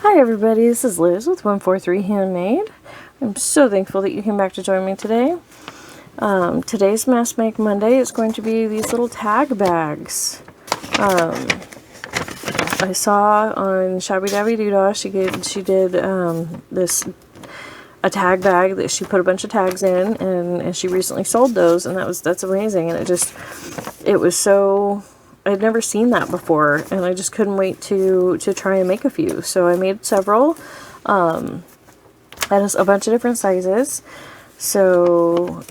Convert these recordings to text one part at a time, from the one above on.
Hi everybody, this is Liz with 143 Handmade. I'm so thankful that you came back to join me today. Today's Mass Make Monday is going to be these little tag bags. I saw on Shabby Dabby Doodah she did a tag bag that she put a bunch of tags in, and she recently sold those, and that's amazing. And it was so, I'd never seen that before, and I just couldn't wait to try and make a few. So I made several, at a bunch of different sizes. So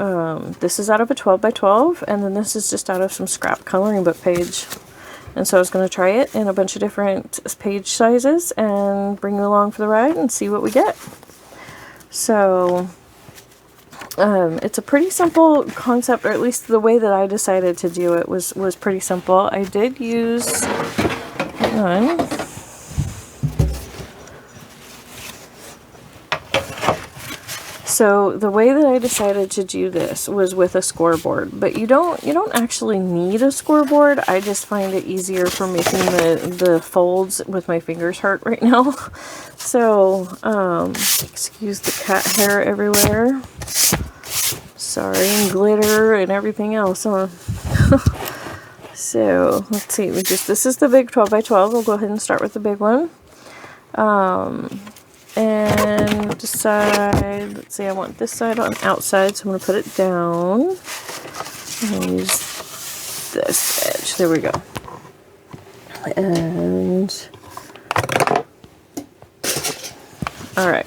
this is out of a 12 by 12, and then this is just out of some scrap coloring book page. And so I was going to try it in a bunch of different page sizes and bring you along for the ride and see what we get. So it's a pretty simple concept, or at least the way that I decided to do it was pretty simple. I did use, hang on, so the way that I decided to do this was with a scoreboard, but you don't actually need a scoreboard. I just find it easier for making the folds with my fingers hurt right now. So, excuse the cat hair everywhere. Sorry, and glitter and everything else, huh? So, let's see, this is the big 12 by 12. We'll go ahead and start with the big one. And decide, let's see, I want this side on outside, so I'm going to put it down. And use this edge. There we go. And alright.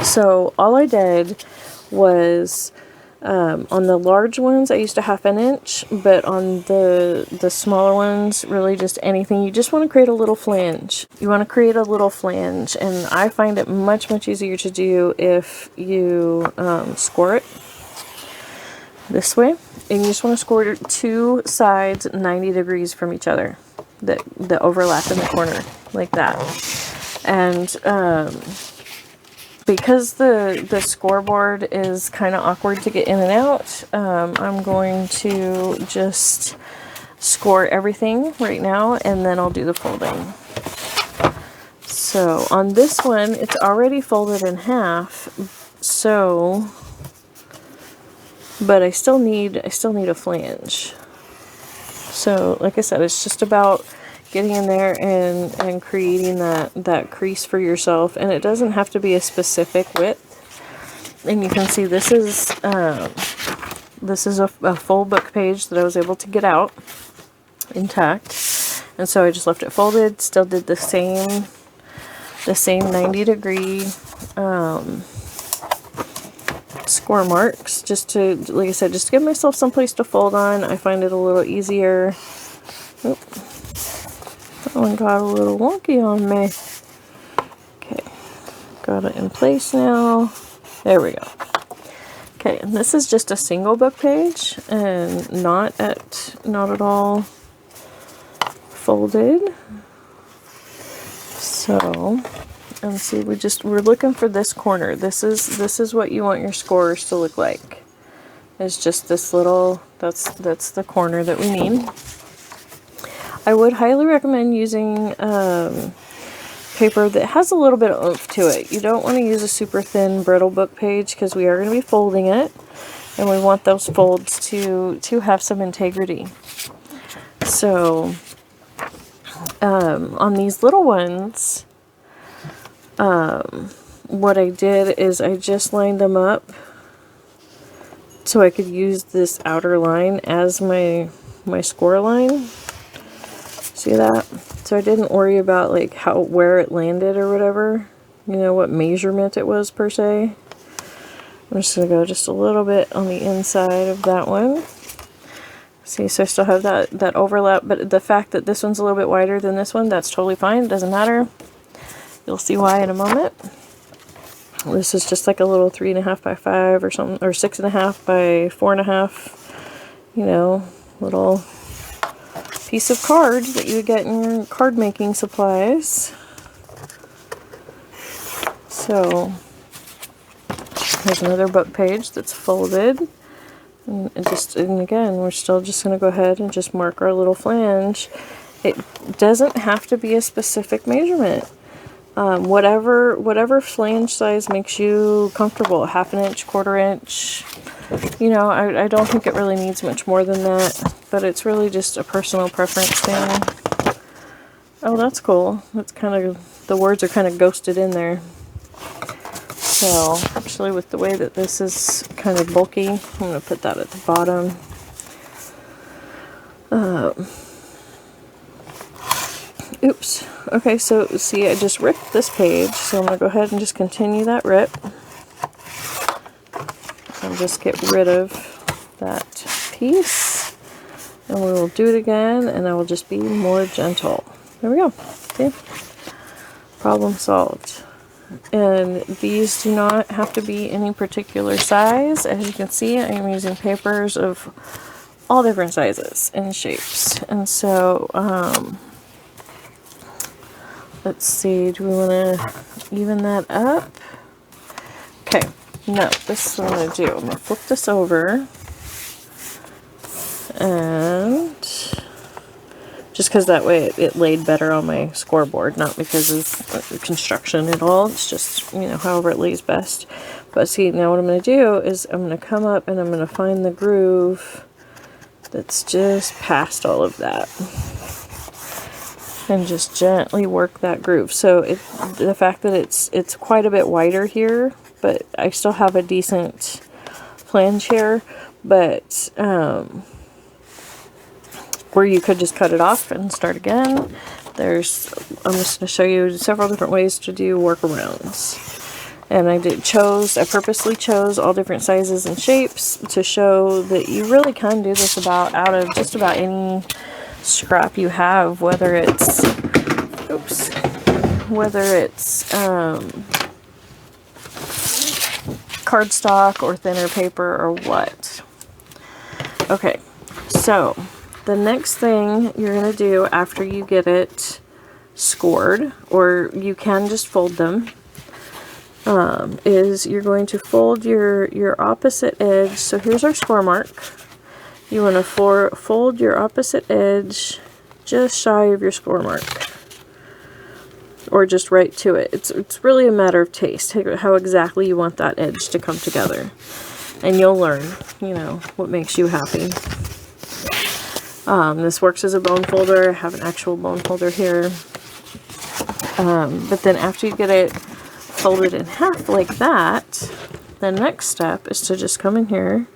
So all I did was on the large ones I used a 1/2 inch, but on the smaller ones, really just anything. You just want to create a little flange. You want to create a little flange, and I find it much easier to do if you score it this way. And you just want to score two sides 90 degrees from each other that overlap in the corner like that. And because the scoreboard is kind of awkward to get in and out, I'm going to just score everything right now, and then I'll do the folding. So on this one, it's already folded in half, so, but I still need a flange. So like I said, it's just about getting in there and creating that crease for yourself, and it doesn't have to be a specific width. And you can see this is a full book page that I was able to get out intact, and so I just left it folded. Still did the same 90 degree score marks, just to, like I said, just to give myself some place to fold on. I find it a little easier. Oop. That one got a little wonky on me. Okay, got it in place now. There we go. Okay, and this is just a single book page, and not at all folded. So, let's see. We're looking for this corner. This is what you want your scorers to look like. It's just this little. That's the corner that we need. I would highly recommend using paper that has a little bit of oomph to it. You don't want to use a super thin, brittle book page, because we are going to be folding it, and we want those folds to have some integrity. So, on these little ones, what I did is I just lined them up so I could use this outer line as my score line. See that? So I didn't worry about like where it landed or whatever, you know, what measurement it was per se. I'm just going to go just a little bit on the inside of that one. See, so I still have that overlap, but the fact that this one's a little bit wider than this one, that's totally fine. It doesn't matter. You'll see why in a moment. This is just like a little 3.5 by 5 or something, or 6.5 by 4.5, you know, little piece of card that you would get in your card making supplies. So there's another book page that's folded, and again, we're still just going to go ahead and just mark our little flange. It doesn't have to be a specific measurement. Whatever flange size makes you comfortable. 1/2 inch, 1/4 inch. You know, I don't think it really needs much more than that, but it's really just a personal preference thing. Oh, that's cool. That's kind of, the words are kind of ghosted in there. So, actually with the way that this is kind of bulky, I'm going to put that at the bottom. Oops. Okay, so see, I just ripped this page, so I'm going to go ahead and just continue that rip. And just get rid of that piece. And we will do it again, and I will just be more gentle. There we go. See? Problem solved. And these do not have to be any particular size. As you can see, I am using papers of all different sizes and shapes. And so, let's see, do we want to even that up? Okay, no, this is what I'm going to do. I'm going to flip this over. And just because that way it laid better on my scoreboard, not because of construction at all. It's just, you know, however it lays best. But see, now what I'm going to do is I'm going to come up and I'm going to find the groove that's just past all of that. And just gently work that groove. So the fact that it's quite a bit wider here, but I still have a decent flange here, but where you could just cut it off and start again. I'm just going to show you several different ways to do workarounds. And I purposely chose all different sizes and shapes to show that you really can do this out of just about any scrap you have, whether it's cardstock or thinner paper or what. Okay, so the next thing you're going to do after you get it scored, or you can just fold them, is you're going to fold your opposite edge. So here's our score mark. You want to fold your opposite edge just shy of your score mark, or just right to it. It's really a matter of taste, how exactly you want that edge to come together, and you'll learn, you know, what makes you happy. This works as a bone folder. I have an actual bone folder here. But then after you get it folded in half like that, the next step is to just come in here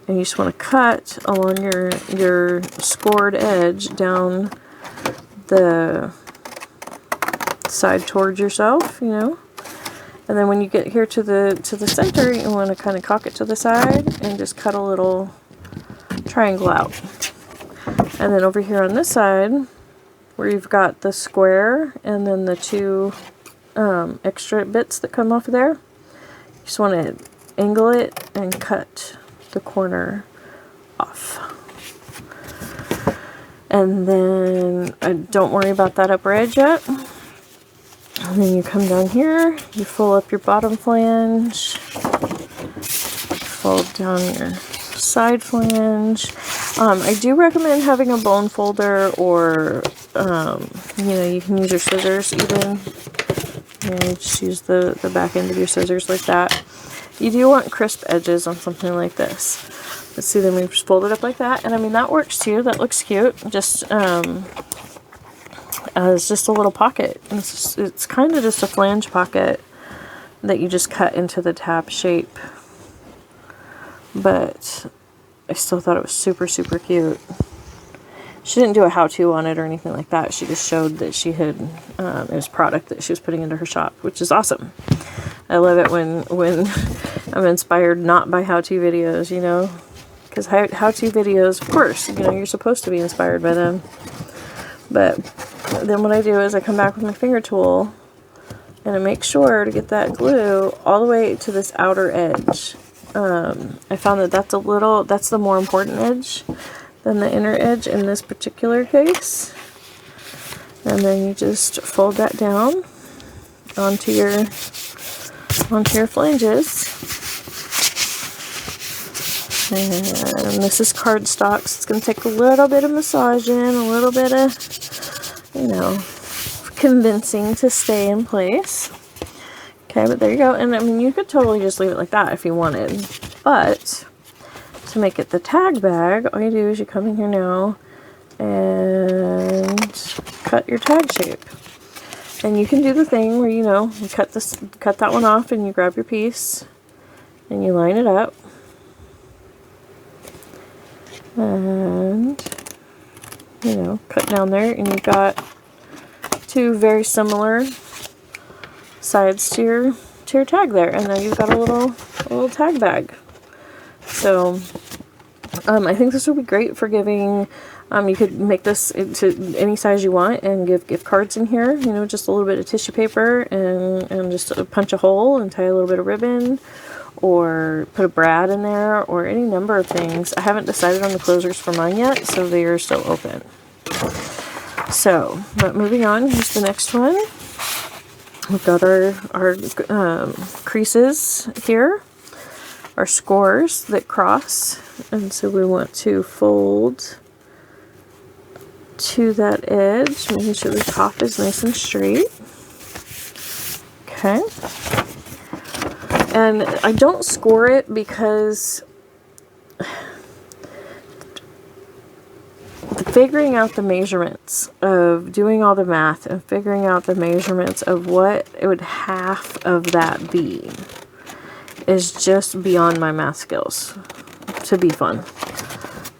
and you just want to cut along your scored edge down the side towards yourself, you know. And then when you get here to the center, you want to kind of cock it to the side and just cut a little triangle out. And then over here on this side, where you've got the square and then the two extra bits that come off of there, you just want to angle it and cut the corner off. And then don't worry about that upper edge yet. And then you come down here, you fold up your bottom flange, fold down your side flange. I do recommend having a bone folder, or you know, you can use your scissors even. You know, just use the back end of your scissors like that. You do want crisp edges on something like this. Let's see, then we just fold it up like that, and I mean that works too. That looks cute. Just it's just a little pocket. It's kind of just a flange pocket that you just cut into the tab shape. But I still thought it was super, super cute. She didn't do a how-to on it or anything like that. She just showed that she had, it was product that she was putting into her shop, which is awesome. I love it when I'm inspired not by how-to videos, you know, because how-to videos, of course, you know, you're supposed to be inspired by them. But then what I do is I come back with my finger tool and I make sure to get that glue all the way to this outer edge. I found that that's the more important edge than the inner edge in this particular case. And then you just fold that down onto your flanges. And this is cardstock, so it's going to take a little bit of massaging, a little bit of, you know, convincing to stay in place. Okay, but there you go. And I mean, you could totally just leave it like that if you wanted. But to make it the tag bag, all you do is you come in here now and cut your tag shape. And you can do the thing where, you know, you cut that one off and you grab your piece and you line it up. And, you know, cut down there, and you've got two very similar sides to your tag there, and then you've got a little tag bag. So I think this would be great for giving. You could make this into any size you want and give gift cards in here. You know, just a little bit of tissue paper and just punch a hole and tie a little bit of ribbon, or put a brad in there, or any number of things. I haven't decided on the closers for mine yet, so they are still open. So, but moving on, here's the next one. We've got our creases here, our scores that cross, and so we want to fold to that edge, making sure the top is nice and straight. Okay. And I don't score it because figuring out the measurements of doing all the math and figuring out the measurements of what it would half of that be is just beyond my math skills to be fun.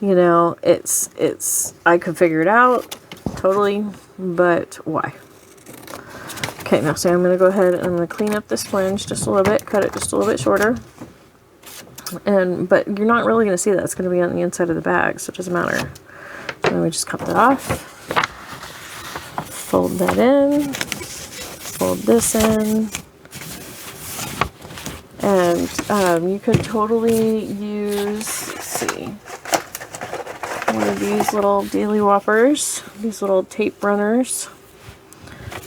You know, I could figure it out totally, but why? Okay, now so I'm going to go ahead and I'm going to clean up this flange just a little bit, cut it just a little bit shorter. But you're not really going to see that. It's going to be on the inside of the bag, so it doesn't matter. So then we just cut that off. Fold that in. Fold this in. And you could totally use, let's see, one of these little daily whoppers, these little tape runners.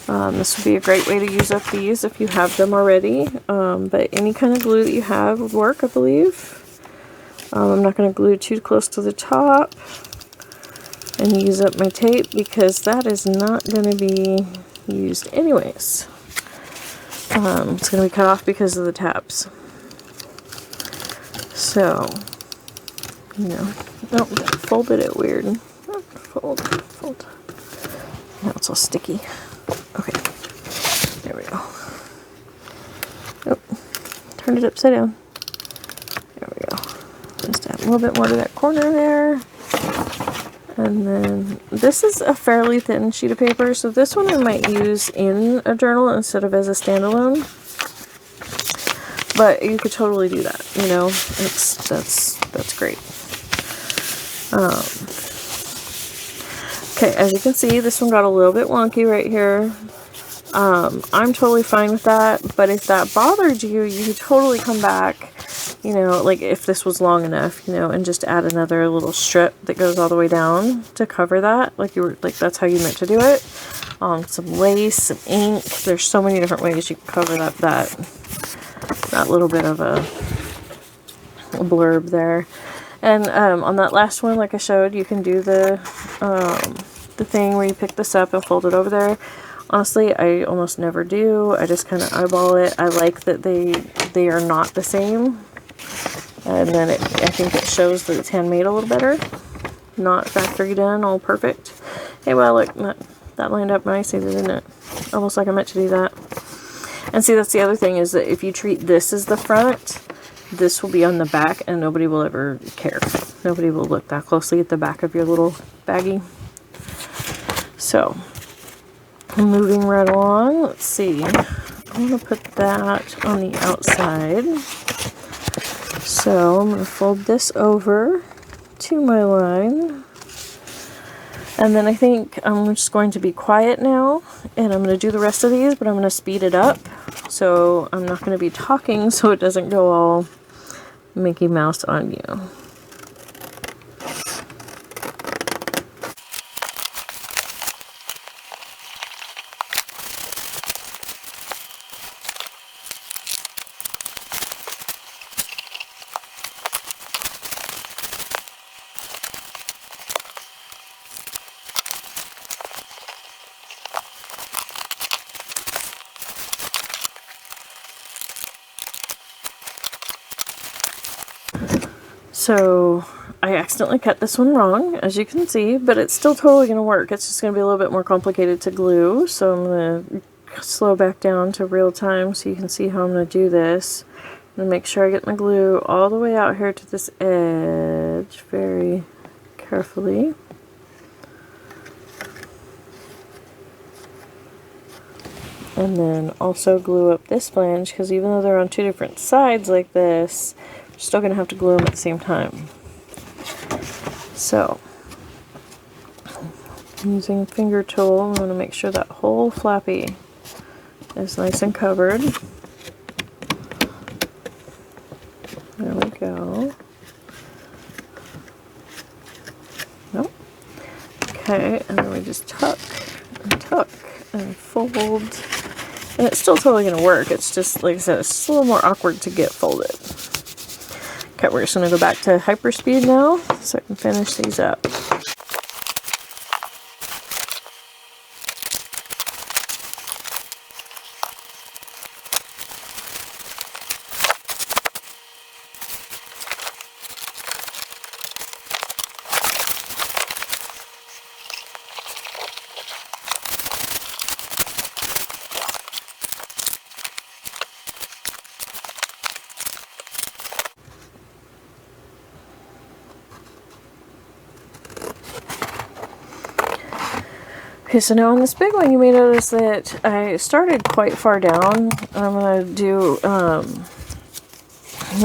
This would be a great way to use up these if you have them already, but any kind of glue that you have would work, I believe. I'm not going to glue too close to the top and use up my tape because that is not going to be used anyways. It's going to be cut off because of the tabs. So, you know, oh, folded it weird. Fold. Now it's all sticky. Okay, there we go. Oh, turned it upside down. There we go. Just add a little bit more to that corner there. And then this is a fairly thin sheet of paper, so this one I might use in a journal instead of as a standalone. But you could totally do that, you know. That's great. Okay, as you can see, this one got a little bit wonky right here. I'm totally fine with that, but if that bothered you, you could totally come back, you know, like if this was long enough, you know, and just add another little strip that goes all the way down to cover that, like that's how you meant to do it. Some lace, some ink. There's so many different ways you can cover up that little bit of a blurb there. And on that last one, like I showed, you can do the thing where you pick this up and fold it over there. Honestly, I almost never do. I just kind of eyeball it. I like that they are not the same. And then I think it shows that it's handmade a little better. Not factory done, all perfect. Hey, well, look, that lined up nicely, didn't it? Almost like I meant to do that. And see, that's the other thing, is that if you treat this as the front, this will be on the back and nobody will ever care. Nobody will look that closely at the back of your little baggie. So, moving right along, let's see. I'm going to put that on the outside. So I'm going to fold this over to my line. And then I think I'm just going to be quiet now, and I'm going to do the rest of these, but I'm going to speed it up. So I'm not going to be talking so it doesn't go all Mickey Mouse on you. So I accidentally cut this one wrong, as you can see, but it's still totally going to work. It's just going to be a little bit more complicated to glue, so I'm going to slow back down to real time so you can see how I'm going to do this. I'm going to make sure I get my glue all the way out here to this edge very carefully. And then also glue up this flange, because even though they're on two different sides like this, we're still going to have to glue them at the same time. So, using a finger tool, I'm going to make sure that whole flappy is nice and covered. There we go. Nope. Okay, and then we just tuck and fold. And it's still totally going to work. It's just, like I said, it's just a little more awkward to get folded. Okay, we're just going to go back to hyperspeed now so I can finish these up. Okay, so now on this big one, you may notice that I started quite far down. I'm going to do,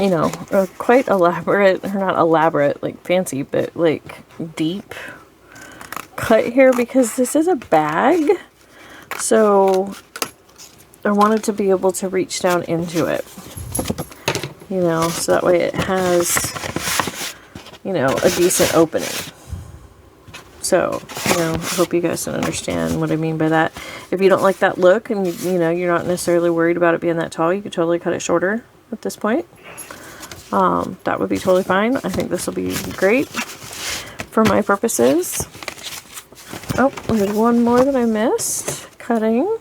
you know, a quite elaborate, or not elaborate, like fancy, but like deep cut here because this is a bag. So I wanted to be able to reach down into it, you know, so that way it has, you know, a decent opening. So, you know, I hope you guys can understand what I mean by that. If you don't like that look and, you know, you're not necessarily worried about it being that tall, you could totally cut it shorter at this point. That would be totally fine. I think this will be great for my purposes. Oh, there's one more that I missed cutting.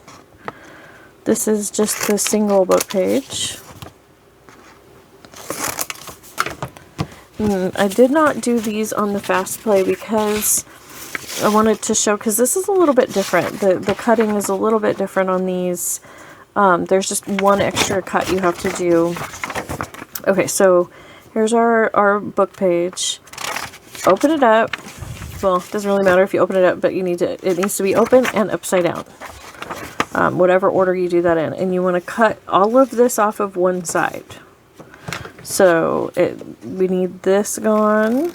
This is just the single book page. I did not do these on the fast play because I wanted to show, because this is a little bit different. The cutting is a little bit different on these. There's just one extra cut you have to do. Okay, so here's our book page. Open it up. Well, it doesn't really matter if you open it up, but it needs to be open and upside down. Whatever order you do that in. And you want to cut all of this off of one side. So we need this gone.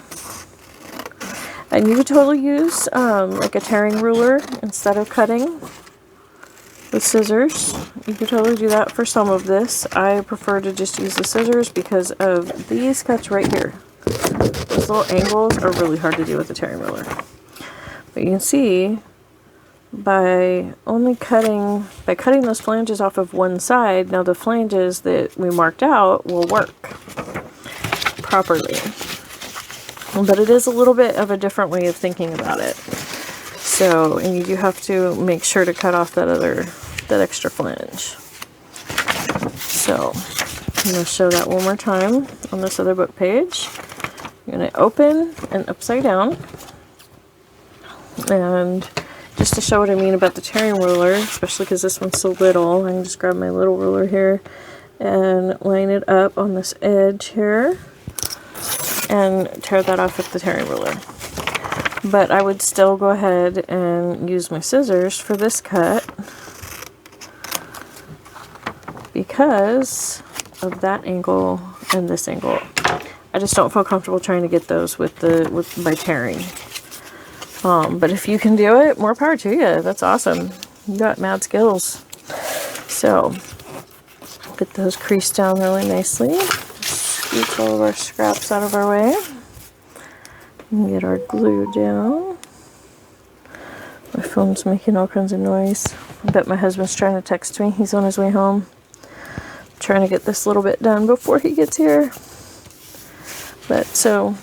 And you could totally use like a tearing ruler instead of cutting with scissors. You could totally do that for some of this. I prefer to just use the scissors because of these cuts right here. Those little angles are really hard to do with the tearing ruler. But you can see by cutting those flanges off of one side, now the flanges that we marked out will work properly. But it is a little bit of a different way of thinking about it. So, and you do have to make sure to cut off that extra flange. So, I'm going to show that one more time on this other book page. You're going to open and upside down. And just to show what I mean about the tearing ruler, especially because this one's so little, I can just grab my little ruler here and line it up on this edge here and tear that off with the tearing ruler. But I would still go ahead and use my scissors for this cut because of that angle and this angle. I just don't feel comfortable trying to get those by tearing. But if you can do it, more power to you. That's awesome. You got mad skills. So get those creased down really nicely. Scoot all of our scraps out of our way. And get our glue down. My phone's making all kinds of noise. I bet my husband's trying to text me. He's on his way home. I'm trying to get this little bit done before he gets here. But so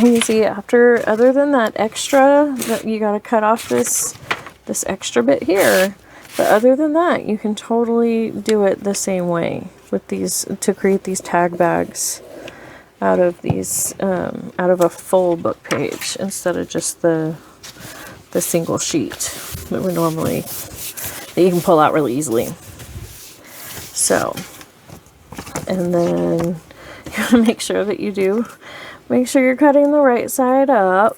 you can see other than that extra, that you got to cut off this extra bit here. But other than that, you can totally do it the same way with these to create these tag bags. out of these, out of a full book page instead of just the single sheet that we normally, that you can pull out really easily. So, and then you gotta make sure that make sure you're cutting the right side up.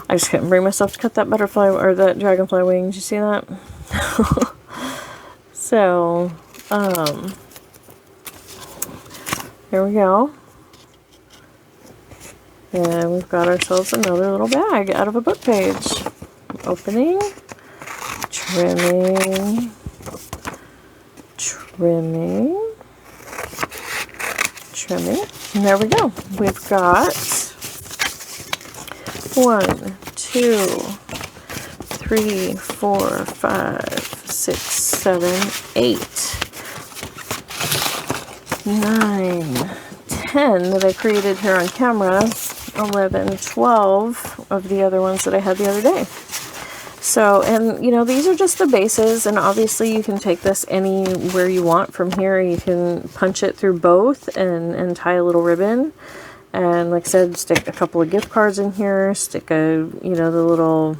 I just couldn't bring myself to cut that butterfly or that dragonfly wing. Did you see that? So, here we go. And we've got ourselves another little bag out of a book page. Opening, trimming, trimming, trimming. And there we go. We've got 1, 2, 3, 4, 5, 6, 7, 8, 9, 10 that I created here on camera, 11, 12 of the other ones that I had the other day. So, and you know, these are just the bases, and obviously you can take this anywhere you want from here. You can punch it through both and tie a little ribbon. And like I said, stick a couple of gift cards in here, stick the little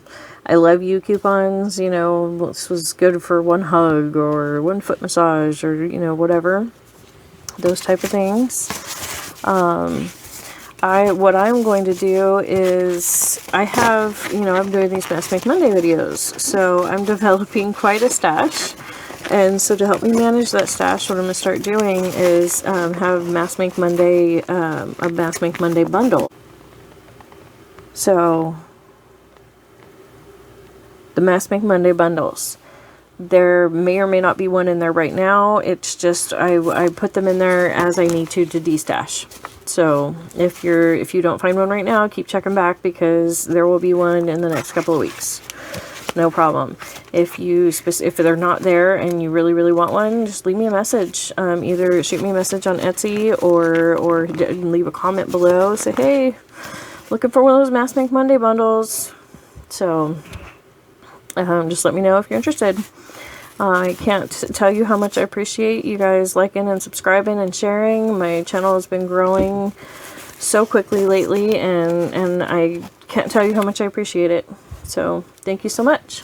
I love you coupons, you know, this was good for one hug or one foot massage or, you know, whatever, those type of things. What I'm going to do is I'm doing these Mask Make Monday videos, so I'm developing quite a stash. And so to help me manage that stash, what I'm going to start doing is have Mask Make Monday, a Mask Make Monday bundle. So the Mask Make Monday bundles. There may or may not be one in there right now. It's just I put them in there as I need to destash. So if you don't find one right now, keep checking back because there will be one in the next couple of weeks. No problem. If they're not there and you really, really want one, just leave me a message. Either shoot me a message on Etsy or leave a comment below. Say, hey, looking for one of those Mask Make Monday bundles. So just let me know if you're interested. I can't tell you how much I appreciate you guys liking and subscribing and sharing. My channel has been growing so quickly lately, and I can't tell you how much I appreciate it. So thank you so much.